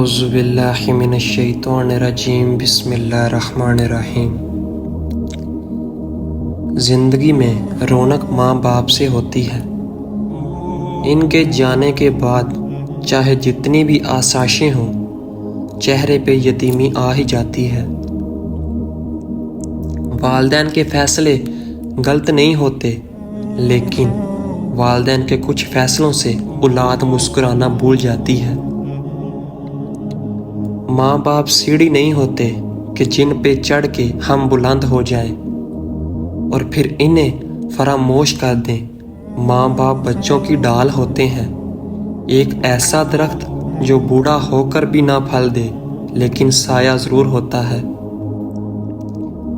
اعوذ باللہ من الشیطان الرجیم بسم اللہ الرحمن الرحیم۔ زندگی میں رونق ماں باپ سے ہوتی ہے۔ ان کے جانے کے بعد چاہے جتنی بھی آسائشیں ہوں، چہرے پہ یتیمی آ ہی جاتی ہے۔ والدین کے فیصلے غلط نہیں ہوتے، لیکن والدین کے کچھ فیصلوں سے اولاد مسکرانا بھول جاتی ہے۔ ماں باپ سیڑھی نہیں ہوتے کہ جن پہ چڑھ کے ہم بلند ہو جائیں اور پھر انہیں فراموش کر دیں۔ ماں باپ بچوں کی ڈال ہوتے ہیں، ایک ایسا درخت جو بوڑھا ہو کر بھی نہ پھل دے لیکن سایہ ضرور ہوتا ہے۔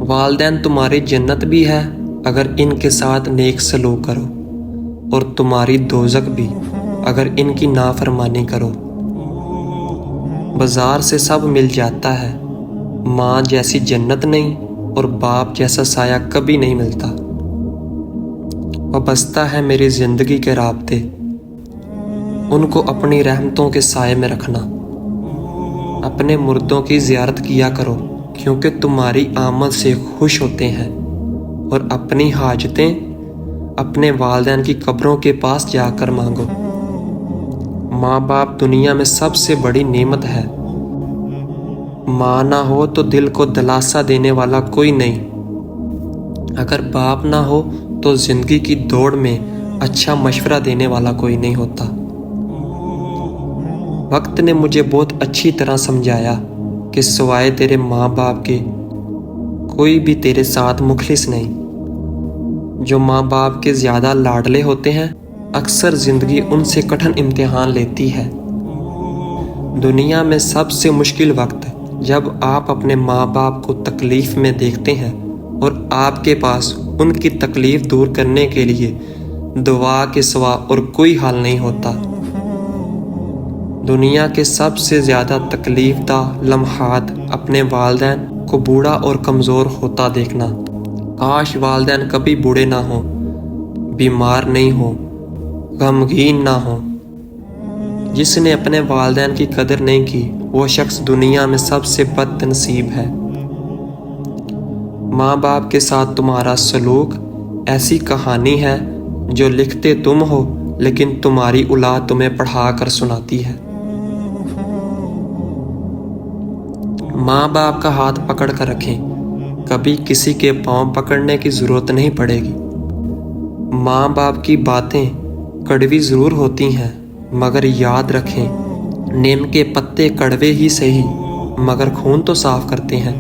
والدین تمہاری جنت بھی ہے اگر ان کے ساتھ نیک سلوک کرو، اور تمہاری دوزخ بھی اگر ان کی نافرمانی کرو۔ بازار سے سب مل جاتا ہے، ماں جیسی جنت نہیں اور باپ جیسا سایہ کبھی نہیں ملتا۔ وابستہ ہے میری زندگی کے رابطے، ان کو اپنی رحمتوں کے سائے میں رکھنا۔ اپنے مردوں کی زیارت کیا کرو کیونکہ تمہاری آمد سے خوش ہوتے ہیں، اور اپنی حاجتیں اپنے والدین کی قبروں کے پاس جا کر مانگو۔ ماں باپ دنیا میں سب سے بڑی نعمت ہے۔ ماں نہ ہو تو دل کو دلاسا دینے والا کوئی نہیں، اگر باپ نہ ہو تو زندگی کی دوڑ میں اچھا مشورہ دینے والا کوئی نہیں ہوتا۔ وقت نے مجھے بہت اچھی طرح سمجھایا کہ سوائے تیرے ماں باپ کے کوئی بھی تیرے ساتھ مخلص نہیں۔ جو ماں باپ کے زیادہ لاڈلے ہوتے ہیں، اکثر زندگی ان سے کٹھن امتحان لیتی ہے۔ دنیا میں سب سے مشکل وقت جب آپ اپنے ماں باپ کو تکلیف میں دیکھتے ہیں اور آپ کے پاس ان کی تکلیف دور کرنے کے لیے دعا کے سوا اور کوئی حل نہیں ہوتا۔ دنیا کے سب سے زیادہ تکلیف دہ لمحات اپنے والدین کو بوڑھا اور کمزور ہوتا دیکھنا۔ کاش والدین کبھی بوڑھے نہ ہوں، بیمار نہیں ہوں، غمگین نہ ہوں۔ جس نے اپنے والدین کی قدر نہیں کی، وہ شخص دنیا میں سب سے بد نصیب ہے۔ ماں باپ کے ساتھ تمہارا سلوک ایسی کہانی ہے جو لکھتے تم ہو لیکن تمہاری اولاد تمہیں پڑھا کر سناتی ہے۔ ماں باپ کا ہاتھ پکڑ کر رکھیں، کبھی کسی کے پاؤں پکڑنے کی ضرورت نہیں پڑے گی۔ ماں باپ کی باتیں کڑوی ضرور ہوتی ہیں، مگر یاد رکھیں نیم کے پتے کڑوے ہی صحیح مگر خون تو صاف کرتے ہیں۔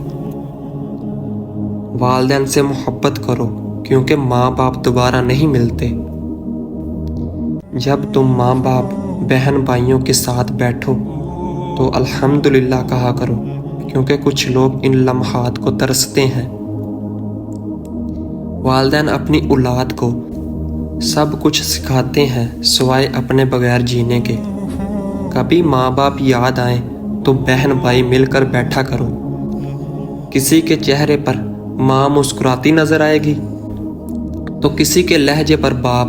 والدین سے محبت کرو کیونکہ ماں باپ دوبارہ نہیں ملتے۔ جب تم ماں باپ بہن بھائیوں کے ساتھ بیٹھو تو الحمدللہ کہا کرو، کیونکہ کچھ لوگ ان لمحات کو ترستے ہیں۔ والدین اپنی اولاد کو سب کچھ سکھاتے ہیں سوائے اپنے بغیر جینے کے۔ کبھی ماں باپ یاد آئیں تو بہن بھائی مل کر بیٹھا کرو۔ کسی کے چہرے پر ماں مسکراتی نظر آئے گی تو کسی کے لہجے پر باپ۔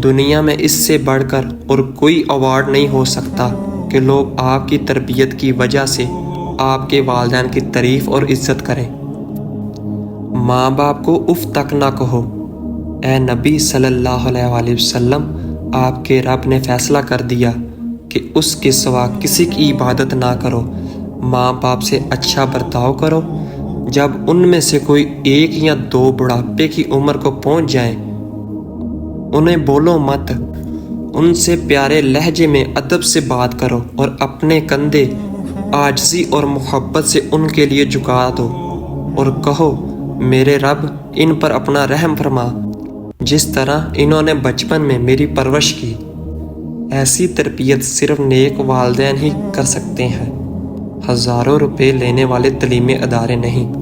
دنیا میں اس سے بڑھ کر اور کوئی ایوارڈ نہیں ہو سکتا کہ لوگ آپ کی تربیت کی وجہ سے آپ کے والدین کی تعریف اور عزت کریں۔ ماں باپ کو اف تک نہ کہو۔ اے نبی صلی اللہ علیہ وآلہ وسلم، آپ کے رب نے فیصلہ کر دیا کہ اس کے سوا کسی کی عبادت نہ کرو۔ ماں باپ سے اچھا برتاؤ کرو۔ جب ان میں سے کوئی ایک یا دو بڑھاپے کی عمر کو پہنچ جائیں، انہیں بولو مت، ان سے پیارے لہجے میں ادب سے بات کرو اور اپنے کندھے عاجزی اور محبت سے ان کے لیے جھکا دو اور کہو میرے رب ان پر اپنا رحم فرما، جس طرح انہوں نے بچپن میں میری پرورش کی۔ ایسی تربیت صرف نیک والدین ہی کر سکتے ہیں، ہزاروں روپے لینے والے تعلیمی ادارے نہیں۔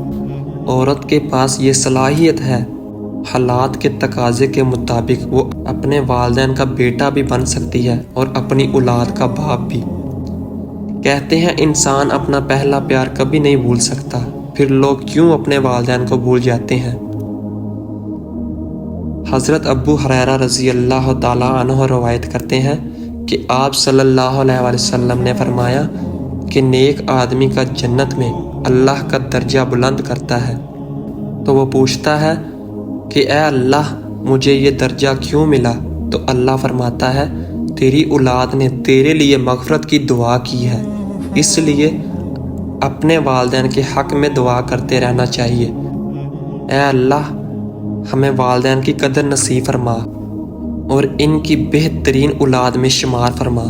عورت کے پاس یہ صلاحیت ہے، حالات کے تقاضے کے مطابق وہ اپنے والدین کا بیٹا بھی بن سکتی ہے اور اپنی اولاد کا باپ بھی۔ کہتے ہیں انسان اپنا پہلا پیار کبھی نہیں بھول سکتا، پھر لوگ کیوں اپنے والدین کو بھول جاتے ہیں؟ حضرت ابو ہریرہ رضی اللہ تعالیٰ عنہ روایت کرتے ہیں کہ آپ صلی اللہ علیہ وسلم نے فرمایا کہ نیک آدمی کا جنت میں اللہ کا درجہ بلند کرتا ہے۔ تو وہ پوچھتا ہے کہ اے اللہ مجھے یہ درجہ کیوں ملا؟ تو اللہ فرماتا ہے تیری اولاد نے تیرے لیے مغفرت کی دعا کی ہے، اس لیے اپنے والدین کے حق میں دعا کرتے رہنا چاہیے۔ اے اللہ ہمیں والدین کی قدر نصیب فرما اور ان کی بہترین اولاد میں شمار فرما۔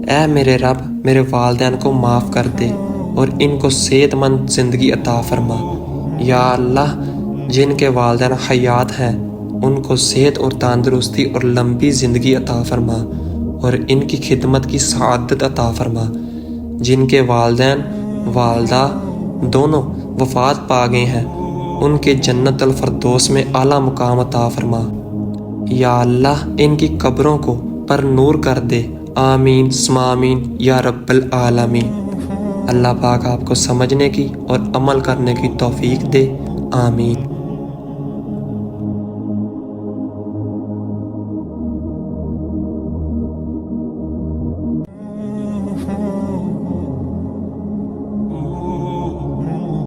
اے میرے رب میرے والدین کو معاف کر دے اور ان کو صحت مند زندگی عطا فرما۔ یا اللہ جن کے والدین حیات ہیں ان کو صحت اور تندرستی اور لمبی زندگی عطا فرما اور ان کی خدمت کی سعادت عطا فرما۔ جن کے والدین والدہ دونوں وفات پا گئے ہیں ان کے جنت الفردوس میں اعلیٰ مقام عطا فرما۔ یا اللہ ان کی قبروں کو پر نور کر دے، آمین ثم آمین یا رب العالمین۔ اللہ پاک آپ کو سمجھنے کی اور عمل کرنے کی توفیق دے، آمین۔